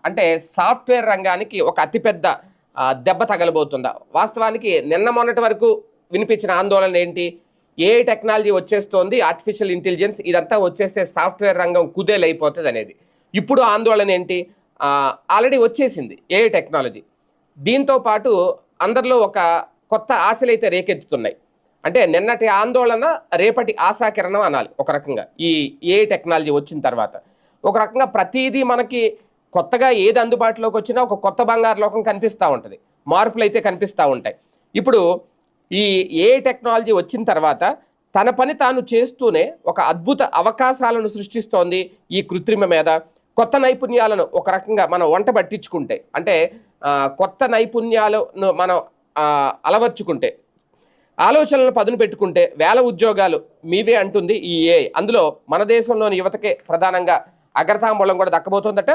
అంటే సాఫ్ట్‌వేర్ రంగానికి ఒక అతిపెద్ద దెబ్బ తగలబోతుందా? వాస్తవానికి నిన్న మొన్నటి వరకు వినిపించిన ఆందోళన ఏంటి? ఏఐ టెక్నాలజీ వచ్చేస్తోంది. ఆర్టిఫిషియల్ ఇంటెలిజెన్స్ ఇదంతా వచ్చేస్తే సాఫ్ట్‌వేర్ రంగం కుదేలైపోతదనేది. ఇప్పుడు ఆందోళన ఏంటి? ఆల్రెడీ వచ్చేసింది ఏఐ టెక్నాలజీ. దీంతో పాటు అందరిలో ఒక కొత్త ఆశలైతే రేకెత్తుతున్నాయి. అంటే నిన్నటి ఆందోళన రేపటి ఆశాకిరణం అనాలి ఒక రకంగా. ఈ ఏఐ టెక్నాలజీ వచ్చిన తర్వాత. ఒక రకంగా ప్రతీదీ మనకి కొత్తగా ఏది అందుబాటులోకి వచ్చినా ఒక కొత్త బంగారు లోకం కనిపిస్తూ ఉంటుంది. మార్పులు అయితే కనిపిస్తూ ఉంటాయి. ఇప్పుడు ఈ ఏఐ టెక్నాలజీ వచ్చిన తర్వాత తన పని తాను చేస్తూనే ఒక అద్భుత అవకాశాలను సృష్టిస్తోంది ఈ కృత్రిమ మీద. కొత్త నైపుణ్యాలను ఒక రకంగా మనం వంట పట్టించుకుంటే అంటే కొత్త నైపుణ్యాలను మనం అలవర్చుకుంటే ఆలోచనలను పదును పెట్టుకుంటే వేల ఉద్యోగాలు మీవే అంటుంది ఈ ఏఐ. అందులో మన దేశంలోని యువతకే ప్రధానంగా అగ్రతాంబూలం కూడా దక్కబోతోందట.